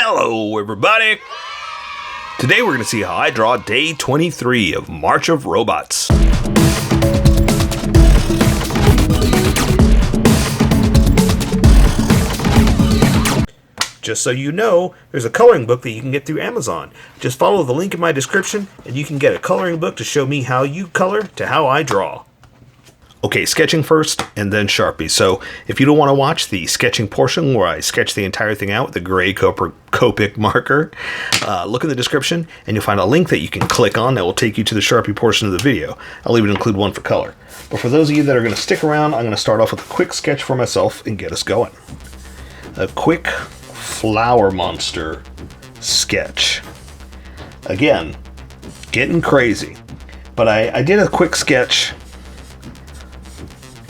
Hello everybody! Today we're going to see how I draw day 23 of March of Robots. Just so you know, there's a coloring book that you can get through Amazon. Just follow the link in my description and you can get a coloring book to show me how you color to how I draw. Okay, sketching first and then Sharpie. So if you don't want to watch the sketching portion where I sketch the entire thing out with a gray Copic marker, look in the description and you'll find a link that you can click on that will take you to the Sharpie portion of the video. I'll even include one for color. But for those of you that are going to stick around, I'm going to start off with a quick sketch for myself and get us going. A quick flower monster sketch. Again, getting crazy. But I did a quick sketch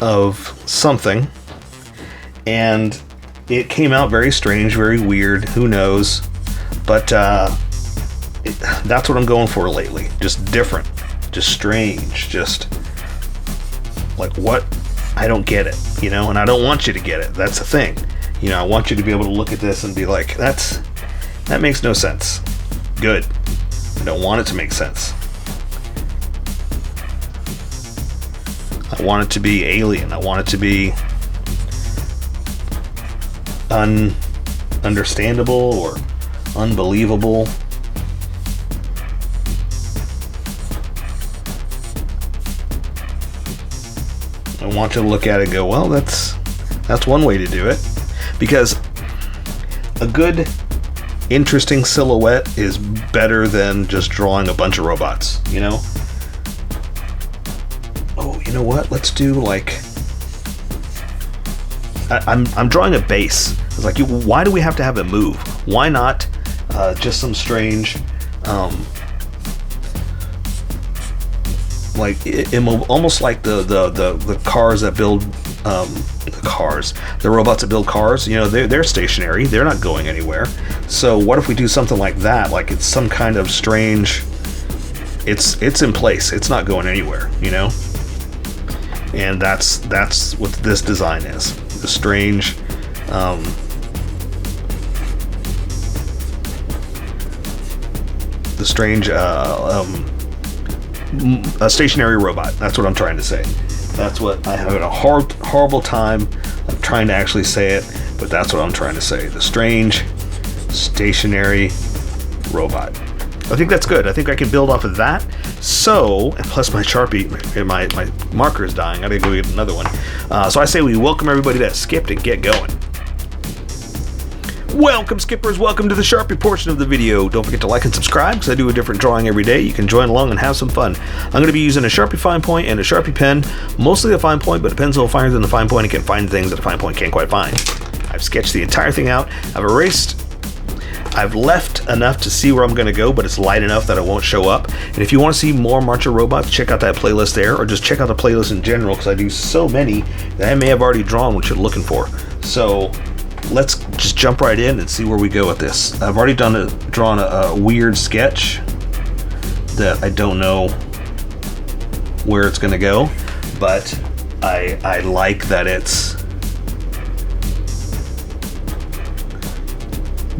of something, and it came out very strange, very weird, who knows, but that's what I'm going for lately. Just different, just strange, just like what? I don't get it, you know, and I don't want you to get it. That's the thing, you know, I want you to be able to look at this and be like, that makes no sense. Good. I don't want it to make sense. I want it to be alien. I want it to be understandable or unbelievable. I want you to look at it and go, well, that's one way to do it. Because a good, interesting silhouette is better than just drawing a bunch of robots, you know? Oh, you know what? Let's do like... I'm drawing a base. It's like, why do we have to have it move? Why not just some strange... like almost like the cars that build the robots that build cars, you know, they're stationary, they're not going anywhere. So what if we do something like that, like it's some kind of strange, it's in place, it's not going anywhere, you know? And that's what this design is, the strange a stationary robot. That's what I'm trying to say. That's what I have a horrible time of trying to actually say it, but that's what I'm trying to say. The strange stationary robot. I think that's good. I think I can build off of that. So, and plus my Sharpie, my marker is dying. I gotta go get another one. So I say we welcome everybody that skipped and get going. Welcome skippers, welcome to the Sharpie portion of the video. Don't forget to like and subscribe because I do a different drawing every day. You can join along and have some fun. I'm going to be using a Sharpie fine point and a Sharpie pen. Mostly a fine point, but a pen's a little finer than the fine point. It can find things that a fine point can't quite find. I've sketched the entire thing out. I've left enough to see where I'm going to go, but it's light enough that it won't show up. And if you want to see more March of Robots, check out that playlist there, or just check out the playlist in general because I do so many that I may have already drawn what you're looking for. So let's just jump right in and see where we go with this. I've already drawn a weird sketch that I don't know where it's going to go, but I like that it's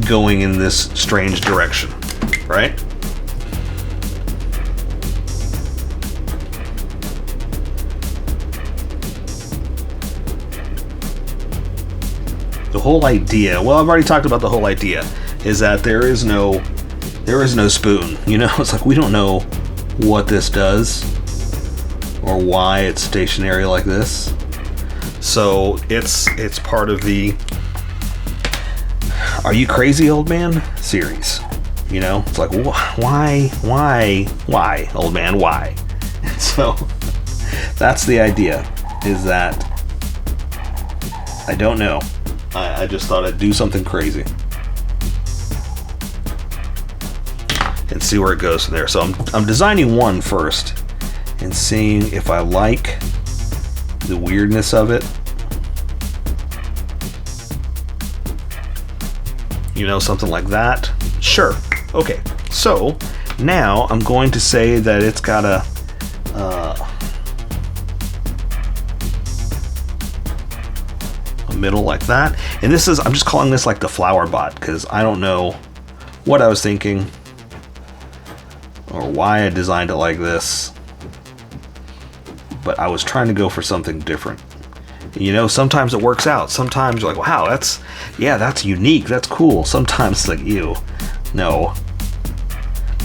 going in this strange direction, right? The whole idea, well, I've already talked about the whole idea, is that there is no spoon, you know? It's like we don't know what this does or why it's stationary like this. So it's part of the Are You Crazy Old Man series, you know? It's like, why, old man, why? And so that's the idea, is that I don't know. I just thought I'd do something crazy and see where it goes from there. So I'm designing one first and seeing if I like the weirdness of it. You know, something like that. Sure. Okay. So now I'm going to say that it's got a middle like that. And this is, I'm just calling this like the flower bot because I don't know what I was thinking or why I designed it like this, but I was trying to go for something different. You know, sometimes it works out. Sometimes you're like, wow, that's unique, that's cool. Sometimes it's like, ew, no.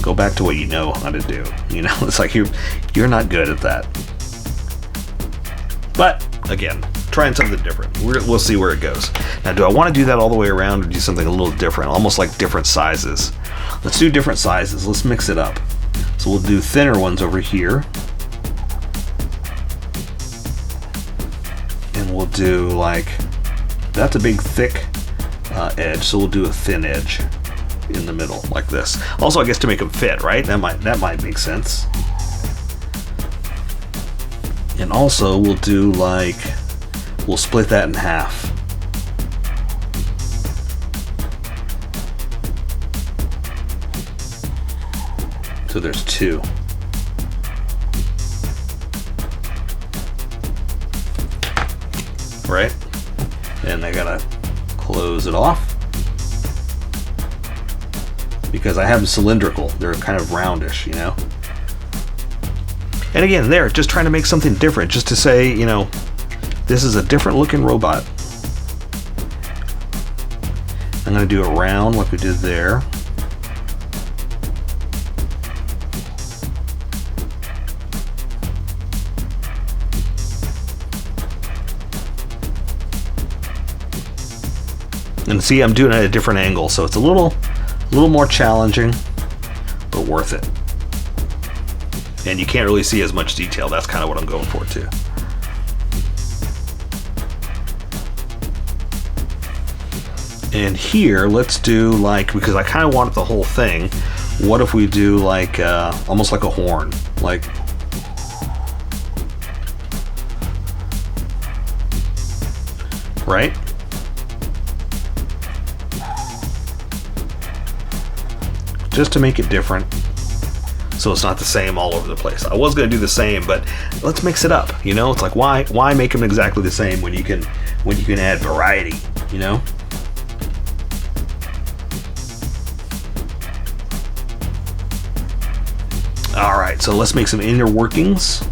Go back to what you know how to do. You know, it's like you're not good at that. But again, trying something different. We'll see where it goes. Now, do I want to do that all the way around or do something a little different, almost like different sizes? Let's do different sizes. Let's mix it up. So we'll do thinner ones over here. And we'll do like, that's a big thick edge, so we'll do a thin edge in the middle like this. Also, I guess to make them fit, right? That might make sense. And also we'll do like, we'll split that in half. So there's two. Right? And I gotta close it off because I have them cylindrical. They're kind of roundish, you know? And again, there, just trying to make something different, just to say, you know, this is a different looking robot. I'm gonna do a round like we did there. And see, I'm doing it at a different angle, so it's a little more challenging, but worth it. And you can't really see as much detail. That's kind of what I'm going for too. And here, let's do like, because I kind of want the whole thing. What if we do like almost like a horn, like. Right? Just to make it different, so it's not the same all over the place. I was gonna do the same, but let's mix it up. You know, it's like why make them exactly the same when you can add variety. You know. All right, so let's make some inner workings.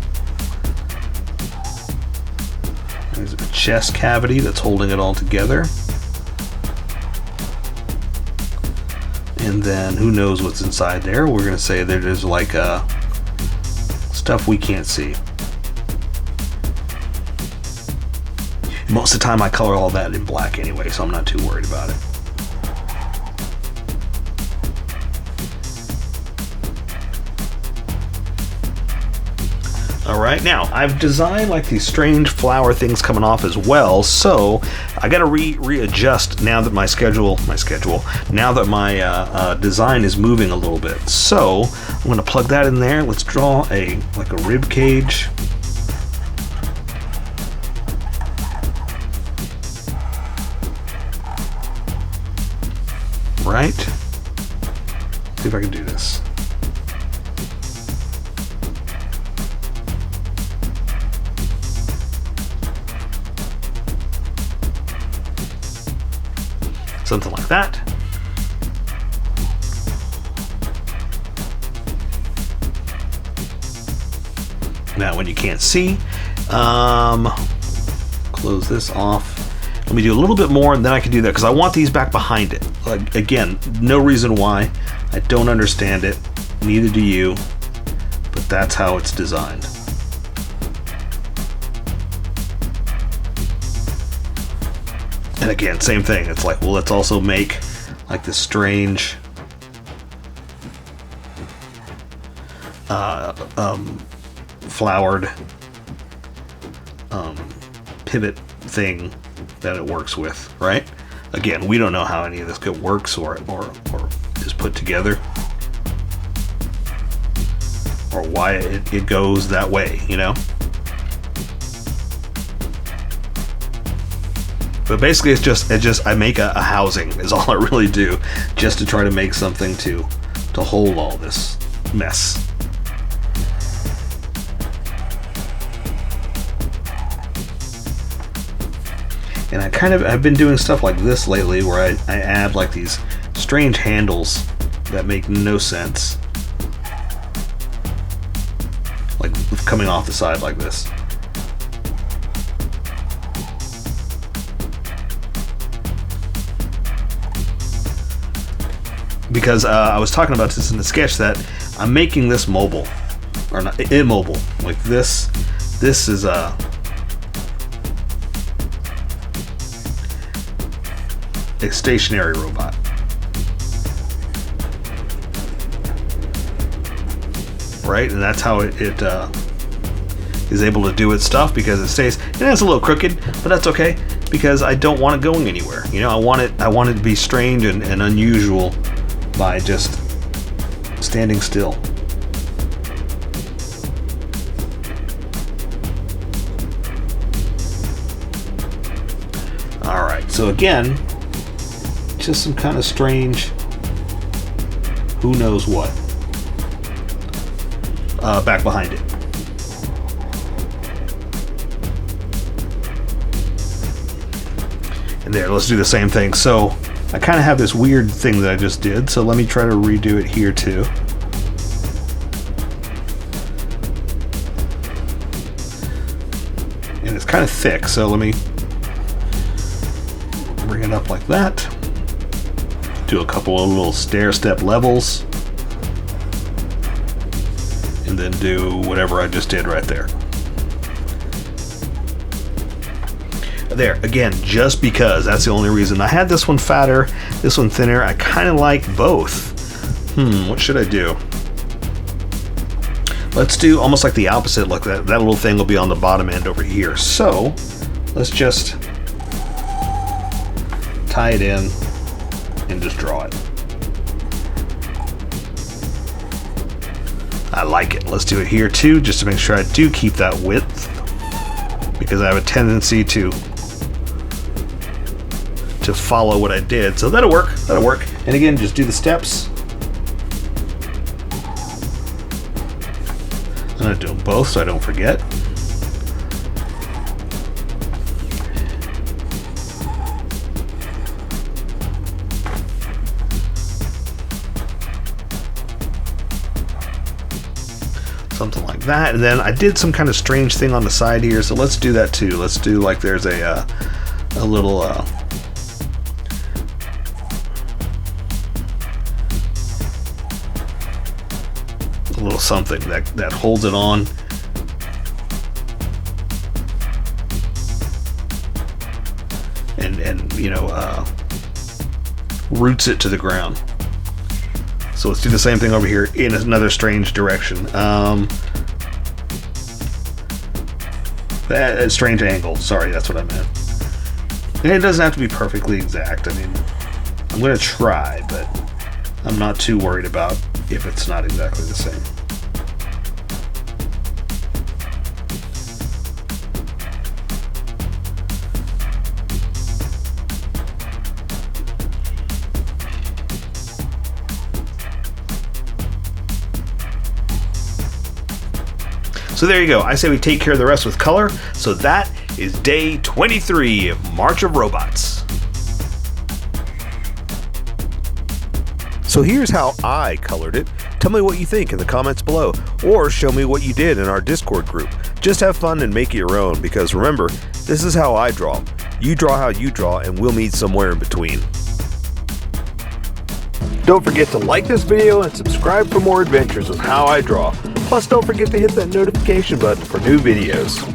There's a chest cavity that's holding it all together. And then who knows what's inside there. We're gonna say that there's like stuff we can't see. Most of the time I color all that in black anyway, so I'm not too worried about it. All right, now I've designed like these strange flower things coming off as well, so I got to readjust now that my design is moving a little bit. So I'm going to plug that in there. Let's draw like a rib cage. Right? See if I can do this. Something like that. Now, when you can't see, close this off. Let me do a little bit more, and then I can do that because I want these back behind it. Like, again, no reason why. I don't understand it. Neither do you. But that's how it's designed. And again, same thing. It's like, well, let's also make like this strange flowered pivot thing that it works with, right? Again, we don't know how any of this works or is put together, or why it goes that way, you know? But basically it's just I make a housing is all I really do, just to try to make something to hold all this mess. And I've been doing stuff like this lately where I add like these strange handles that make no sense. Like coming off the side like this. Because I was talking about this in the sketch that I'm making this mobile, or not immobile. Like this is a stationary robot. Right, and that's how it is able to do its stuff, because it stays. And it's a little crooked, but that's okay because I don't want it going anywhere. You know, I want it to be strange and unusual by just standing still. All right, so again, just some kind of strange, who knows what, back behind it. And there, let's do the same thing. So I kind of have this weird thing that I just did, so let me try to redo it here too. And it's kind of thick, so let me bring it up like that. Do a couple of little stair step levels. And then do whatever I just did right there. There, again, just because, that's the only reason. I had this one fatter, this one thinner. I kind of like both. What should I do? Let's do almost like the opposite. Look, that little thing will be on the bottom end over here. So, let's just tie it in and just draw it. I like it. Let's do it here too, just to make sure I do keep that width, because I have a tendency to follow what I did. So that'll work. And again, just do the steps. I'm gonna do them both so I don't forget. Something like that. And then I did some kind of strange thing on the side here, so let's do that too. Let's do like there's a little something that holds it on. And you know, roots it to the ground. So let's do the same thing over here in another strange direction. That strange angle. Sorry, that's what I meant. And it doesn't have to be perfectly exact. I mean, I'm going to try, but I'm not too worried about if it's not exactly the same. So there you go. I say we take care of the rest with color. So that is day 23 of March of Robots. So here's how I colored it. Tell me what you think in the comments below, or show me what you did in our Discord group. Just have fun and make it your own, because remember, this is how I draw. You draw how you draw, and we'll meet somewhere in between. Don't forget to like this video and subscribe for more adventures of How I Draw. Plus, don't forget to hit that notification button for new videos.